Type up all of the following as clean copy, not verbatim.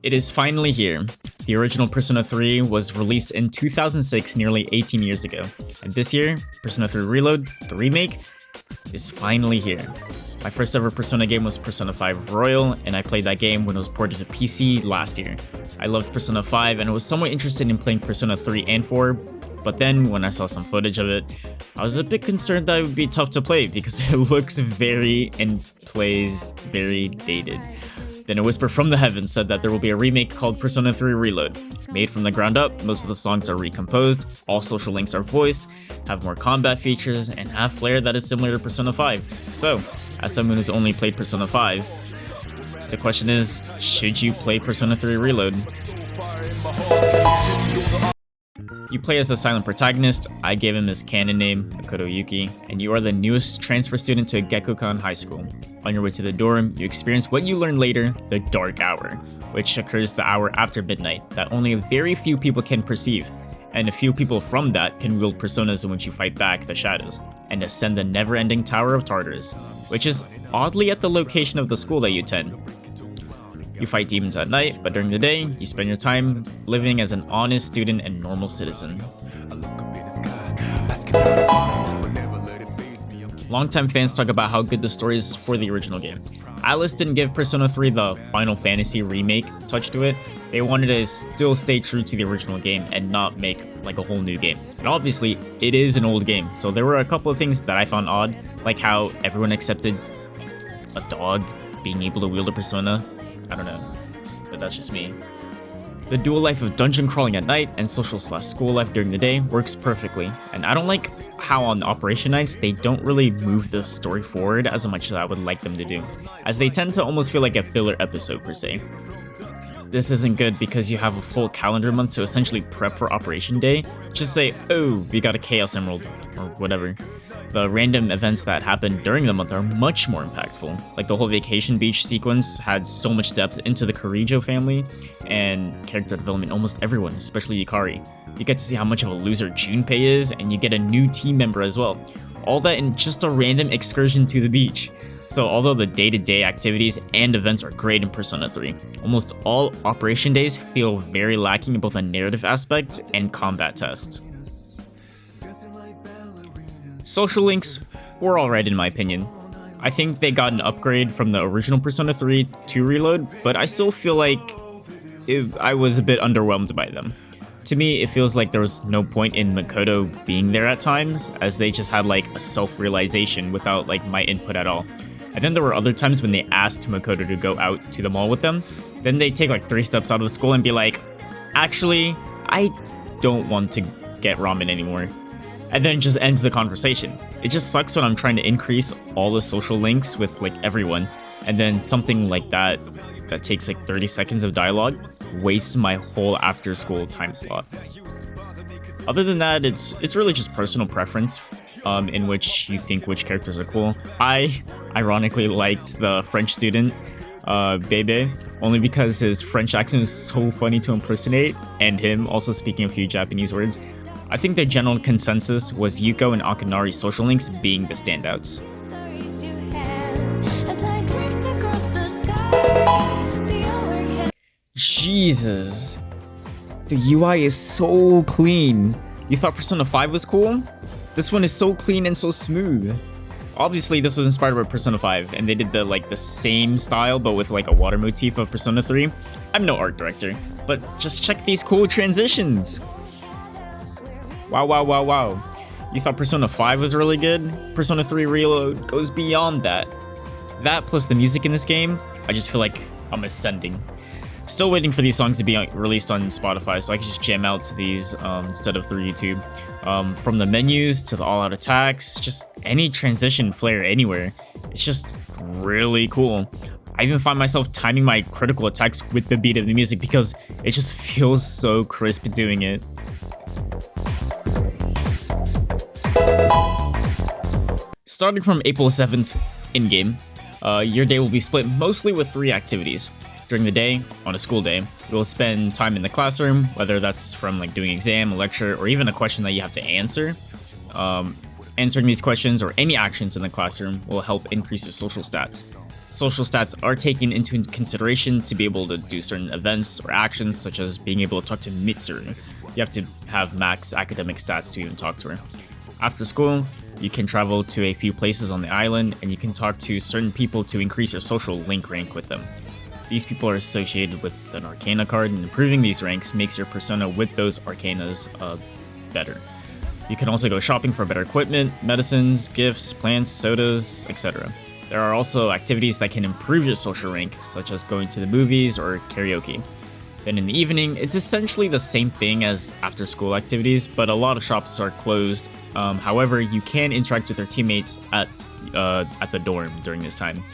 It is finally here. The original Persona 3 was released in 2006, nearly 18 years ago. And this year, Persona 3 Reload, the remake, is finally here. My first ever Persona game was Persona 5 Royal, and I played that game when it was ported to PC last year. I loved Persona 5 and I was somewhat interested in playing Persona 3 and 4, but then when I saw some footage of it, I was a bit concerned that it would be tough to play because it looks very and plays very dated. Then a whisper from the heavens said that there will be a remake called Persona 3 Reload. Made from the ground up, most of the songs are recomposed, all social links are voiced, have more combat features, and have flair that is similar to Persona 5. So, as someone who's only played Persona 5, the question is, should you play Persona 3 Reload? You play as a silent protagonist. I gave him his canon name, Makoto Yuki, and you are the newest transfer student to Gekukan High School. On your way to the dorm, you experience what you learn later, the Dark Hour, which occurs the hour after midnight that only a very few people can perceive, and a few people from that can wield personas in which you fight back the shadows, and ascend the never-ending Tower of Tartarus, which is oddly at the location of the school that you attend. You fight demons at night, but during the day, you spend your time living as an honest student and normal citizen. Longtime fans talk about how good the story is for the original game. Atlus didn't give Persona 3 the Final Fantasy remake touch to it. They wanted to still stay true to the original game and not make like a whole new game. And obviously, it is an old game, so there were a couple of things that I found odd, like how everyone accepted a dog being able to wield a persona. I don't know, but that's just me. The dual life of dungeon crawling at night and social/school life during the day works perfectly, and I don't like how on Operation Nights they don't really move the story forward as much as I would like them to do, as they tend to almost feel like a filler episode per se. This isn't good because you have a full calendar month to essentially prep for Operation Day. Just say, oh, we got a Chaos Emerald, or whatever. The random events that happen during the month are much more impactful. Like the whole vacation beach sequence had so much depth into the Kirijo family and character development almost everyone, especially Yukari. You get to see how much of a loser Junpei is, and you get a new team member as well. All that in just a random excursion to the beach. So although the day-to-day activities and events are great in Persona 3, almost all Operation Days feel very lacking in both a narrative aspect and combat test. Social links were alright in my opinion. I think they got an upgrade from the original Persona 3 to Reload, but I still feel like I was a bit underwhelmed by them. To me, it feels like there was no point in Makoto being there at times, as they just had like a self-realization without like my input at all. And then there were other times when they asked Makoto to go out to the mall with them, then they take like 3 steps out of the school and be like, actually, I don't want to get ramen anymore. And then it just ends the conversation. It just sucks when I'm trying to increase all the social links with like everyone, and then something like that takes like 30 seconds of dialogue wastes my whole after school time slot. Other than that, it's really just personal preference in which you think which characters are cool. I ironically liked the French student, Bebe, only because his French accent is so funny to impersonate, and him also speaking a few Japanese words. I think the general consensus was Yuko and Akinari's social links being the standouts. Jesus. The UI is so clean. You thought Persona 5 was cool? This one is so clean and so smooth. Obviously, this was inspired by Persona 5, and they did the same style, but with like a water motif of Persona 3. I'm no art director, but just check these cool transitions. Wow, wow, wow, wow. You thought Persona 5 was really good? Persona 3 Reload goes beyond that. That plus the music in this game, I just feel like I'm ascending. Still waiting for these songs to be released on Spotify so I can just jam out to these instead of through YouTube. From the menus to the all-out attacks, just any transition flair anywhere. It's just really cool. I even find myself timing my critical attacks with the beat of the music because it just feels so crisp doing it. Starting from April 7th in-game, your day will be split mostly with 3 activities. During the day, on a school day, you'll spend time in the classroom, whether that's from like doing exam, a lecture, or even a question that you have to answer. Answering these questions or any actions in the classroom will help increase your social stats. Social stats are taken into consideration to be able to do certain events or actions, such as being able to talk to Mitsuru. You have to have max academic stats to even talk to her. After school, you can travel to a few places on the island, and you can talk to certain people to increase your social link rank with them. These people are associated with an Arcana card, and improving these ranks makes your persona with those Arcanas better. You can also go shopping for better equipment, medicines, gifts, plants, sodas, etc. There are also activities that can improve your social rank, such as going to the movies or karaoke. Then in the evening, it's essentially the same thing as after-school activities, but a lot of shops are closed. However, you can interact with your teammates at the dorm during this time.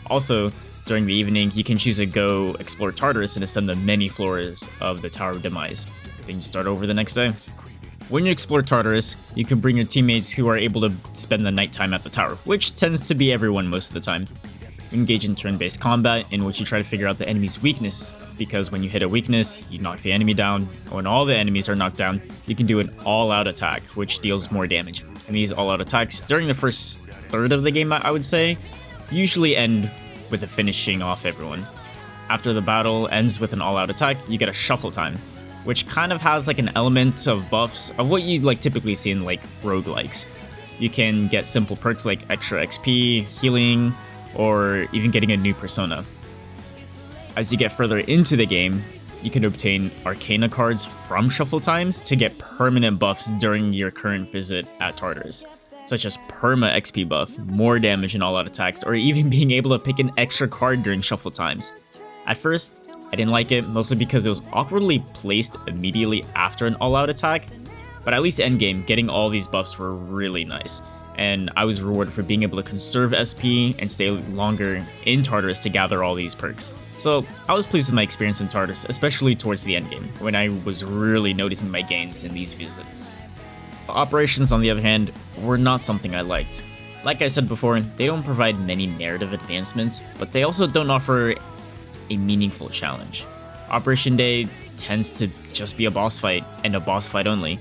Also, during the evening, you can choose to go explore Tartarus and ascend the many floors of the Tower of Demise. Then you start over the next day. When you explore Tartarus, you can bring your teammates who are able to spend the nighttime at the tower, which tends to be everyone most of the time. Engage in turn-based combat, in which you try to figure out the enemy's weakness, because when you hit a weakness, you knock the enemy down. When all the enemies are knocked down, you can do an all-out attack, which deals more damage. And these all-out attacks, during the first third of the game, I would say, usually end with a finishing off everyone. After the battle ends with an all-out attack, you get a shuffle time, which kind of has like an element of buffs of what you like typically see in like roguelikes. You can get simple perks like extra XP, healing, or even getting a new persona. As you get further into the game, you can obtain Arcana cards from shuffle times to get permanent buffs during your current visit at Tartarus, such as perma XP buff, more damage in all-out attacks, or even being able to pick an extra card during shuffle times. At first, I didn't like it, mostly because it was awkwardly placed immediately after an all-out attack, but at least endgame, getting all these buffs were really nice, and I was rewarded for being able to conserve SP and stay longer in Tartarus to gather all these perks. So I was pleased with my experience in Tartarus, especially towards the endgame, when I was really noticing my gains in these visits. The operations, on the other hand, were not something I liked. Like I said before, they don't provide many narrative advancements, but they also don't offer a meaningful challenge. Operation Day tends to just be a boss fight, and a boss fight only.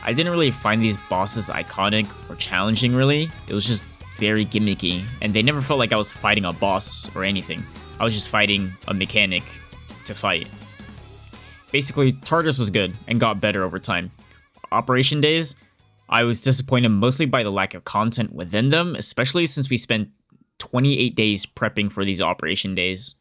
I didn't really find these bosses iconic or challenging really, it was just very gimmicky, and they never felt like I was fighting a boss or anything. I was just fighting a mechanic to fight. Basically, Tartarus was good and got better over time. Operation Days, I was disappointed mostly by the lack of content within them, especially since we spent 28 days prepping for these Operation Days.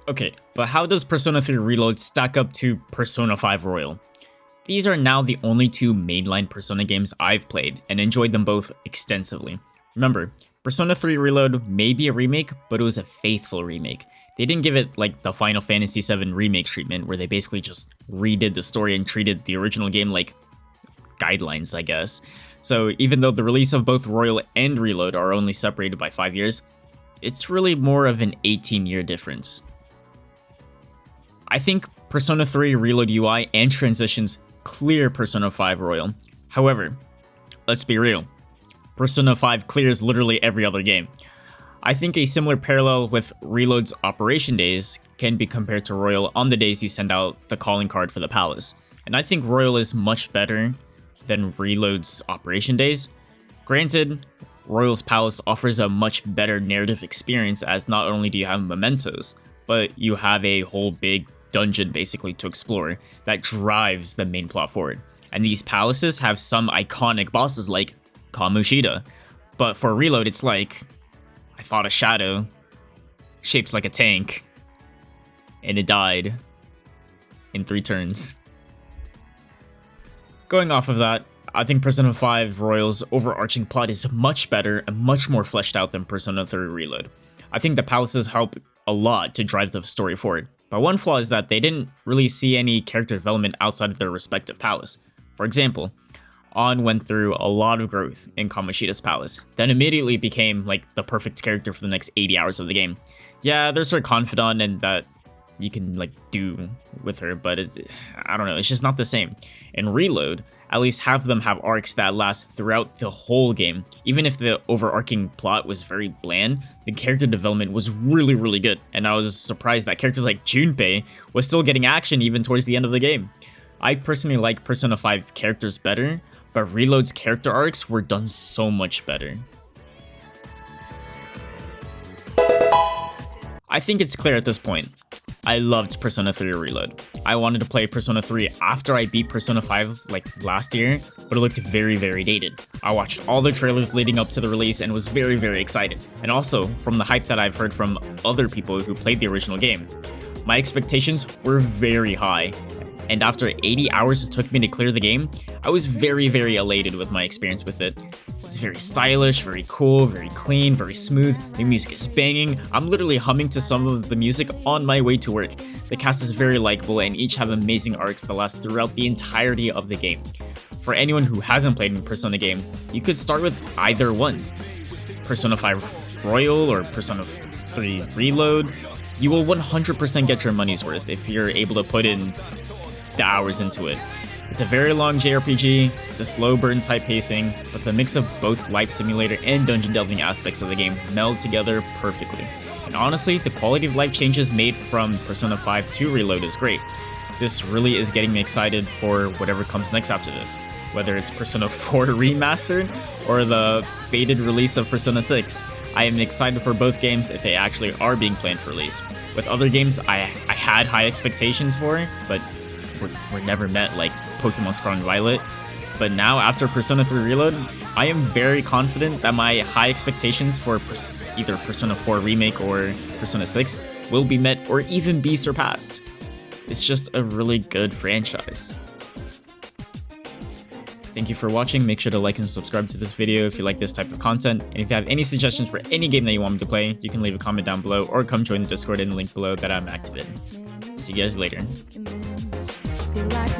Okay, but how does Persona 3 Reload stack up to Persona 5 Royal? These are now the only two mainline Persona games I've played, and enjoyed them both extensively. Remember, Persona 3 Reload may be a remake, but it was a faithful remake. They didn't give it like the Final Fantasy VII remake treatment, where they basically just redid the story and treated the original game like guidelines, I guess. So even though the release of both Royal and Reload are only separated by 5 years, it's really more of an 18-year difference. I think Persona 3 Reload UI and transitions clear Persona 5 Royal. However, let's be real, Persona 5 clears literally every other game. I think a similar parallel with Reload's Operation Days can be compared to Royal on the days you send out the calling card for the palace. And I think Royal is much better than Reload's Operation Days. Granted, Royal's Palace offers a much better narrative experience, as not only do you have mementos, but you have a whole big dungeon basically to explore that drives the main plot forward. And these palaces have some iconic bosses like Kamoshida. But for Reload, it's like, I fought a shadow, shaped like a tank, and it died in 3 turns. Going off of that, I think Persona 5 Royal's overarching plot is much better and much more fleshed out than Persona 3 Reload. I think the palaces help a lot to drive the story forward, but one flaw is that they didn't really see any character development outside of their respective palace. For example, An went through a lot of growth in Kamoshida's palace, then immediately became like the perfect character for the next 80 hours of the game. Yeah, there's her confidant and that you can like do with her, but I don't know, it's just not the same. In Reload, at least half of them have arcs that last throughout the whole game. Even if the overarching plot was very bland, the character development was really good, and I was surprised that characters like Junpei was still getting action even towards the end of the game. I personally like Persona 5 characters better, but Reload's character arcs were done so much better. I think it's clear at this point. I loved Persona 3 Reload. I wanted to play Persona 3 after I beat Persona 5 like last year, but it looked very, very dated. I watched all the trailers leading up to the release and was very, very excited. And also, from the hype that I've heard from other people who played the original game, my expectations were very high. And after 80 hours it took me to clear the game, I was very, very elated with my experience with it. It's very stylish, very cool, very clean, very smooth. The music is banging. I'm literally humming to some of the music on my way to work. The cast is very likable and each have amazing arcs that last throughout the entirety of the game. For anyone who hasn't played a Persona game, you could start with either one. Persona 5 Royal or Persona 3 Reload. You will 100% get your money's worth if you're able to put in the hours into it. It's a very long JRPG, it's a slow burn type pacing, but the mix of both life simulator and dungeon delving aspects of the game meld together perfectly. And honestly, the quality of life changes made from Persona 5 to Reload is great. This really is getting me excited for whatever comes next after this, whether it's Persona 4 Remastered or the faded release of Persona 6. I am excited for both games if they actually are being planned for release. With other games I had high expectations for, but were never met, like Pokemon Scarlet and Violet. But now, after Persona 3 Reload, I am very confident that my high expectations for either Persona 4 Remake or Persona 6 will be met or even be surpassed. It's just a really good franchise. Thank you for watching. Make sure to like and subscribe to this video if you like this type of content. And if you have any suggestions for any game that you want me to play, you can leave a comment down below or come join the Discord in the link below that I'm active in. See you guys later. Like